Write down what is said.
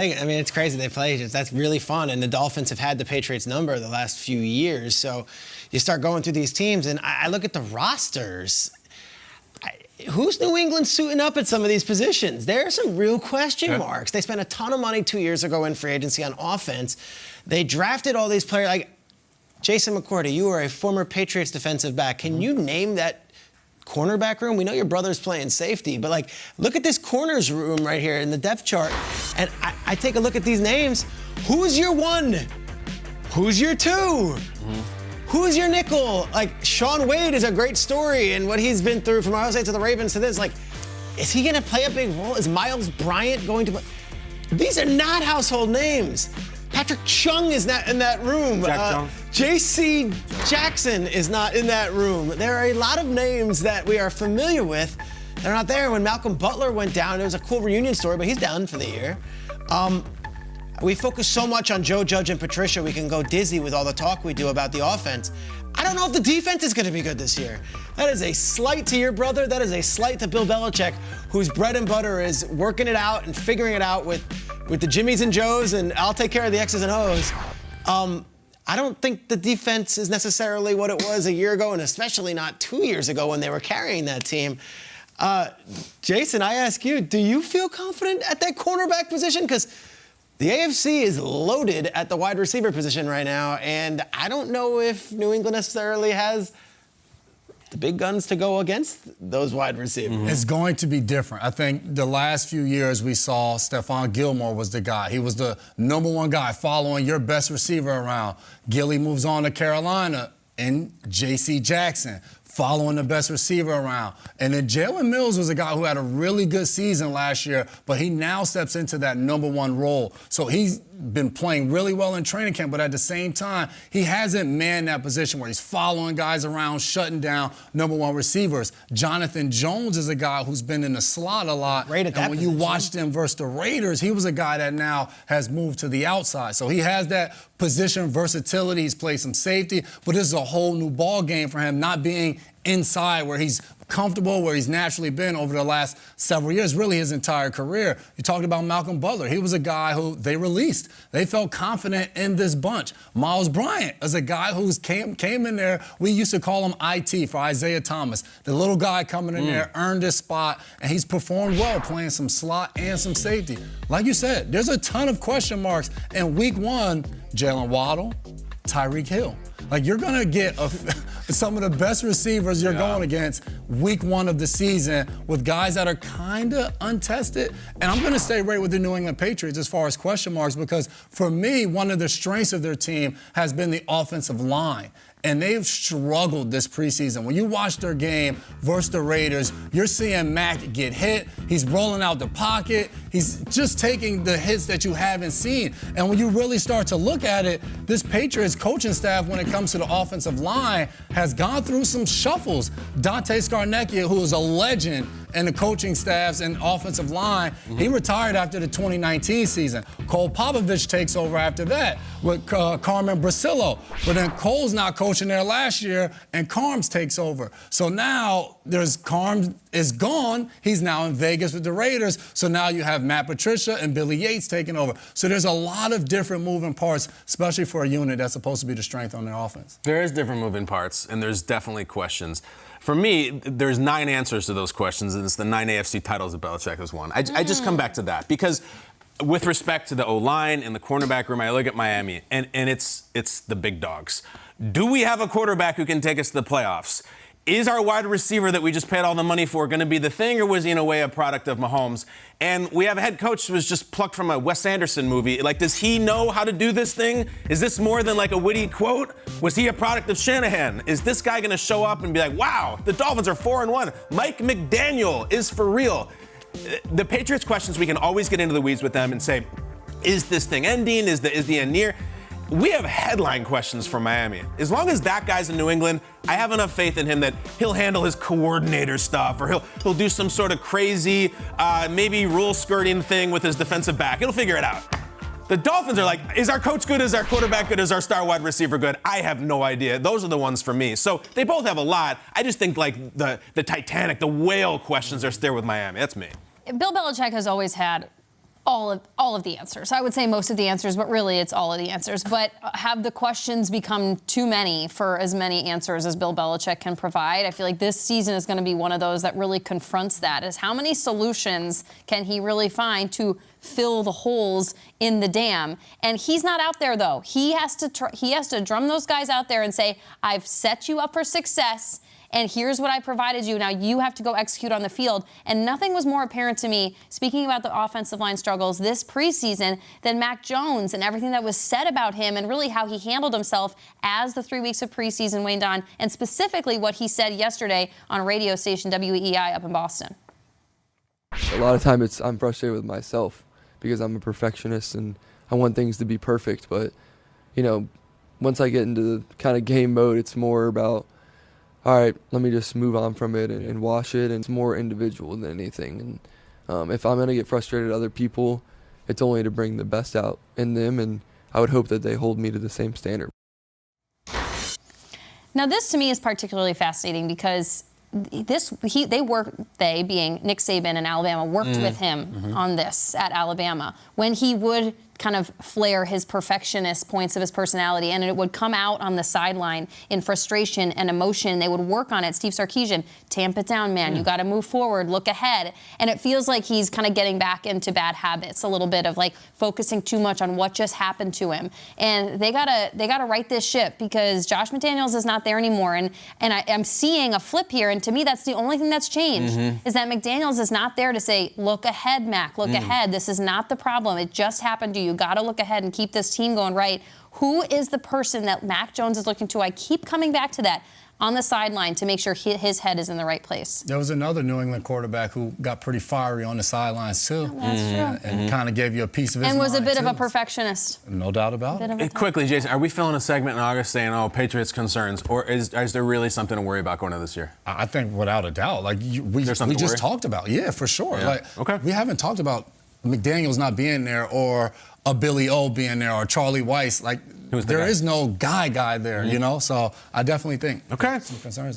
I mean, it's crazy they play. That's really fun. And the Dolphins have had the Patriots number the last few years. So you start going through these teams, and I look at the rosters. Who's New England suiting up at some of these positions? There are some real question marks. They spent a ton of money 2 years ago in free agency on offense. They drafted all these players. Like Jason McCourty, you are a former Patriots defensive back. Can you name that cornerback room? We know your brother's playing safety, but like, look at this corners room right here in the depth chart. And I take a look at these names. Who's your one? Who's your two? Who's your nickel? Like, Sean Wade is a great story, and what he's been through from Ohio State to the Ravens to this, like, is he gonna play a big role? Is Miles Bryant going to play? These are not household names. Patrick Chung is not in that room. J.C. Jackson is not in that room. There are a lot of names that we are familiar with. They're not there. When Malcolm Butler went down, it was a cool reunion story, but he's done for the year. We focus so much on Joe Judge and Patricia, we can go dizzy with all the talk we do about the offense. I don't know if the defense is going to be good this year. That is a slight to your brother. That is a slight to Bill Belichick, whose bread and butter is working it out and figuring it out with the Jimmies and Joes, and I'll take care of the X's and O's. I don't think the defense is necessarily what it was a year ago, and especially not 2 years ago when they were carrying that team. Jason, I ask you, do you feel confident at that cornerback position? Because the AFC is loaded at the wide receiver position right now, and I don't know if New England necessarily has the big guns to go against those wide receivers. It's going to be different. I think the last few years we saw Stephon Gilmore was the guy. He was the #1 guy following your best receiver around. Gilly moves on to Carolina, and J.C. Jackson following the best receiver around. And then Jalen Mills was a guy who had a really good season last year, but he now steps into that #1 role. So he's been playing really well in training camp, but at the same time, he hasn't manned that position where he's following guys around, shutting down #1 receivers. Jonathan Jones is a guy who's been in the slot a lot. Right at that and when you watched him versus the Raiders, he was a guy that now has moved to the outside. So he has that position versatility. He's played some safety, but this is a whole new ball game for him, not being inside where he's comfortable, where he's naturally been over the last several years, really his entire career. You talked about Malcolm Butler. He was a guy who they released. They felt confident in this bunch. Miles Bryant is a guy who came in there. We used to call him IT for Isaiah Thomas. The little guy coming in there earned his spot, and he's performed well, playing some slot and some safety. Like you said, there's a ton of question marks. In week one, Jalen Waddle, Tyreek Hill. Like, you're going to get some of the best receivers you're going against week one of the season with guys that are kind of untested. And I'm going to stay right with the New England Patriots as far as question marks, because for me, one of the strengths of their team has been the offensive line. And they've struggled this preseason. When you watch their game versus the Raiders, you're seeing Mack get hit. He's rolling out the pocket. He's just taking the hits that you haven't seen. And when you really start to look at it, this Patriots coaching staff, when it comes to the offensive line, has gone through some shuffles. Dante Scarnecchia, who is a legend in the coaching staffs and offensive line, he retired after the 2019 season. Cole Popovich takes over after that with Carmen Brasillo. But then Cole's not coaching there last year, and Carms takes over. So now Carms is gone. He's now in Vegas with the Raiders. So now you have Matt Patricia and Billy Yates taking over. So there's a lot of different moving parts, especially for a unit that's supposed to be the strength on their offense. There is different moving parts, and there's definitely questions. For me, there's 9 answers to those questions, and it's the 9 AFC titles that Belichick has won. I just come back to that because with respect to the O-line and the cornerback room, I look at Miami, and it's the big dogs. Do we have a quarterback who can take us to the playoffs? Is our wide receiver that we just paid all the money for going to be the thing, or was he in a way a product of Mahomes? And we have a head coach who was just plucked from a Wes Anderson movie. Like, does he know how to do this thing? Is this more than like a witty quote? Was he a product of Shanahan? Is this guy going to show up and be like, wow, the Dolphins are 4-1. Mike McDaniel is for real. The Patriots questions, we can always get into the weeds with them and say, is this thing ending? Is the end near? We have headline questions for Miami. As long as that guy's in New England, I have enough faith in him that he'll handle his coordinator stuff, or he'll do some sort of crazy, maybe rule skirting thing with his defensive back. He'll figure it out. The Dolphins are like, is our coach good? Is our quarterback good? Is our star wide receiver good? I have no idea. Those are the ones for me. So they both have a lot. I just think like the Titanic, the whale questions are still with Miami. That's me. Bill Belichick has always had all of the answers. I would say most of the answers, but really it's all of the answers. But have the questions become too many for as many answers as Bill Belichick can provide? I feel like this season is going to be one of those that really confronts that, is how many solutions can he really find to fill the holes in the dam? And he's not out there, though. He has to drum those guys out there and say, I've set you up for success, and here's what I provided you. Now you have to go execute on the field. And nothing was more apparent to me, speaking about the offensive line struggles this preseason, than Mac Jones and everything that was said about him and really how he handled himself as the 3 weeks of preseason waned on, and specifically what he said yesterday on radio station WEEI up in Boston. A lot of time I'm frustrated with myself because I'm a perfectionist and I want things to be perfect. But, once I get into the kind of game mode, it's more about, all right, let me just move on from it and wash it. And it's more individual than anything. And if I'm going to get frustrated at other people, it's only to bring the best out in them. And I would hope that they hold me to the same standard. Now, this to me is particularly fascinating because being Nick Saban and Alabama, worked with him on this at Alabama when he would kind of flare his perfectionist points of his personality, and it would come out on the sideline in frustration and emotion. They would work on it. Steve Sarkisian, tamp it down, man. You got to move forward, look ahead. And it feels like he's kind of getting back into bad habits a little bit of like focusing too much on what just happened to him. And they gotta right this ship because Josh McDaniels is not there anymore. And I'm seeing a flip here, and to me that's the only thing that's changed is that McDaniels is not there to say, look ahead, Mac, look ahead. This is not the problem. It just happened to you. You got to look ahead and keep this team going right. Who is the person that Mac Jones is looking to? I keep coming back to that on the sideline to make sure his head is in the right place. There was another New England quarterback who got pretty fiery on the sidelines, too. That's true. And kind of gave you a piece of his mind, and was a bit too. of a perfectionist. No doubt about it. Quickly, Jason, are we filling a segment in August saying, Patriots concerns, or is there really something to worry about going into this year? I think without a doubt. Like we just talked about. Yeah, for sure. Yeah. Like we haven't talked about McDaniels not being there or a Billy O being there or Charlie Weiss. Like there is no guy there, So I definitely think some concerns.